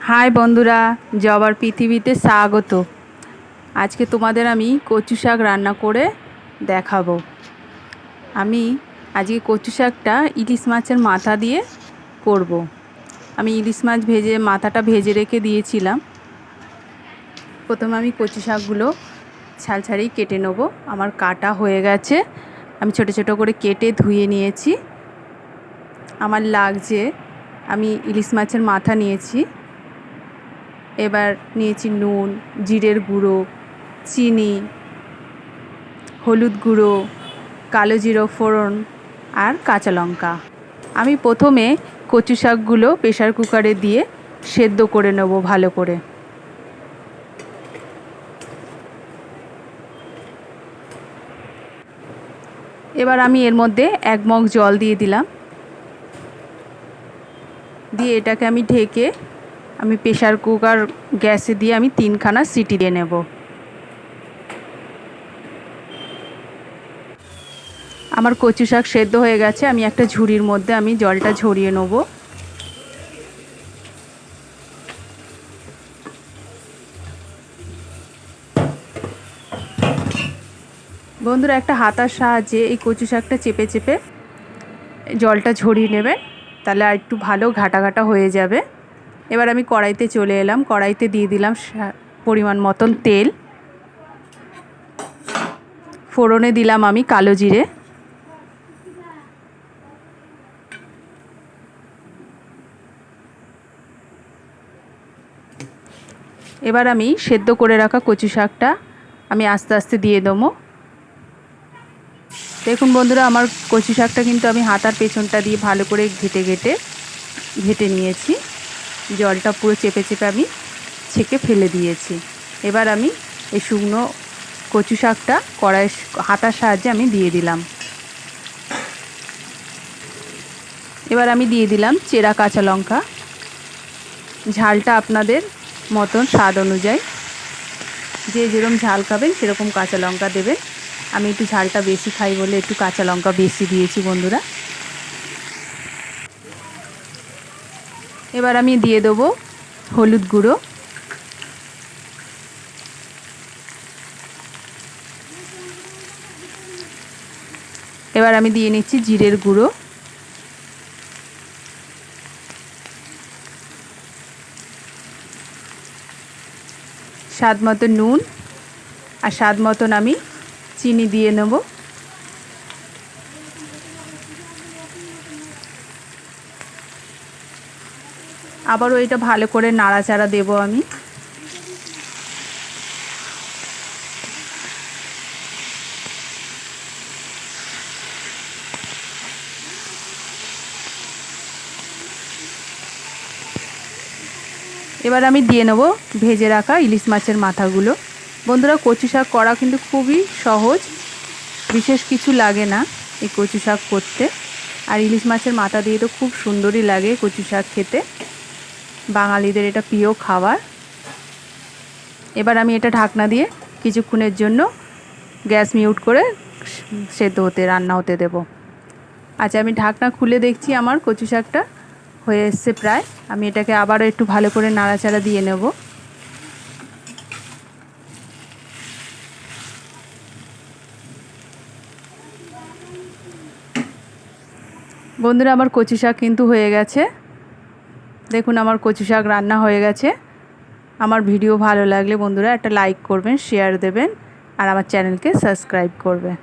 High বন্ধুরা, জবার পৃথিবীতে স্বাগত। আজকে তোমাদের আমি কচু শাক রান্না করে দেখাবো। আমি আজকে কচু শাকটা ইলিশ মাছের মাথা দিয়ে করব। আমি ইলিশ মাছ মাথাটা ভেজে রেখে দিয়েছিলাম। প্রথমে আমি কচু শাকগুলো ছাল ছাড়িয়ে কেটে নেব। আমার কাটা হয়ে গেছে, আমি ছোট ছোট করে কেটে ধুয়ে নিয়েছি। আমার লাগছে, আমি ইলিশ মাছের মাথা নিয়েছি। এবার নিয়েছি নুন, জিরের গুঁড়ো, চিনি, হলুদ গুঁড়ো, কালো জিরা ফোড়ন আর কাঁচা লঙ্কা। আমি প্রথমে কচু শাকগুলো প্রেসার কুকারে দিয়ে সেদ্ধ করে নেব ভালো করে। এবার আমি এর মধ্যে 1 মগ জল দিয়ে দিলাম। দিয়ে এটাকে আমি ঢেকে আমি প্রেসার কুকার গ্যাসে দিয়ে আমি 3খানা সিটি দিয়ে নেব। আমার কচু শাক সেদ্ধ হয়ে গেছে। আমি একটা ঝুড়ির মধ্যে আমি জলটা ঝরিয়ে নেব। বন্ধুরা, একটা হাতার সাহায্যে এই কচু শাকটা চেপে চেপে জলটা ঝরিয়ে নেবেন, তাহলে আর একটু ভালো ঘাটা ঘাটা হয়ে যাবে। এবার আমি কড়াইতে চলে এলাম। কড়াইতে দিয়ে দিলাম পরিমাণ মতন তেল। ফোড়নে দিলাম আমি কালো জিরে। এবার আমি সেদ্ধ করে রাখা কচু শাকটা আমি আস্তে আস্তে দিয়ে দেবো। দেখুন বন্ধুরা, আমার কচু শাকটা কিন্তু আমি হাতার পেছনটা দিয়ে ভালো করে ঘেটে নিয়েছি। জলটা পুরো চেপে চেপে আমি ছেঁকে ফেলে দিয়েছি। এবার আমি এই শুকনো কচু শাকটা হাতার সাহায্যে আমি দিয়ে দিলাম। এবার আমি দিয়ে দিলাম চেরা কাঁচা লঙ্কা। ঝালটা আপনাদের মতন স্বাদ অনুযায়ী, যে যেরকম ঝাল খাবেন সেরকম কাঁচা লঙ্কা দেবেন। আমি একটু ঝালটা বেশি খাই বলে একটু কাঁচা লঙ্কা বেশি দিয়েছি বন্ধুরা। এবার আমি দিয়ে দেবো হলুদ গুঁড়ো, এবার আমি দিয়ে নিচ্ছি জিরের গুঁড়ো, স্বাদ মতো নুন আর স্বাদ মতন আমি চিনি দিয়ে নেব। আবারও এটা ভালো করে নাড়াচাড়া দেব আমি। এবার আমি দিয়ে নেব ভেজে রাখা ইলিশ মাছের মাথাগুলো। বন্ধুরা, কচু শাক করা কিন্তু খুবই সহজ, বিশেষ কিছু লাগে না এই কচু শাক করতে। আর ইলিশ মাছের মাথা দিয়ে তো খুব সুন্দরই লাগে কচু শাক খেতে, বাঙালিদের এটা প্রিয় খাবার। এবার আমি এটা ঢাকনা দিয়ে কিছুক্ষণের জন্য গ্যাস মিউট করে রান্না হতে দেব। আচ্ছা, আমি ঢাকনা খুলে দেখছি আমার কচু শাকটা হয়ে এসছে প্রায়। আমি এটাকে আবারও একটু ভালো করে নাড়াচাড়া দিয়ে নেব। বন্ধুরা, আমার কচু শাক কিন্তু হয়ে গেছে। দেখুন, আমার কচু শাক রান্না হয়ে গেছে। আমার ভিডিও ভালো লাগলে বন্ধুরা একটা লাইক করবেন, শেয়ার দেবেন আর আমার চ্যানেলকে সাবস্ক্রাইব করবেন।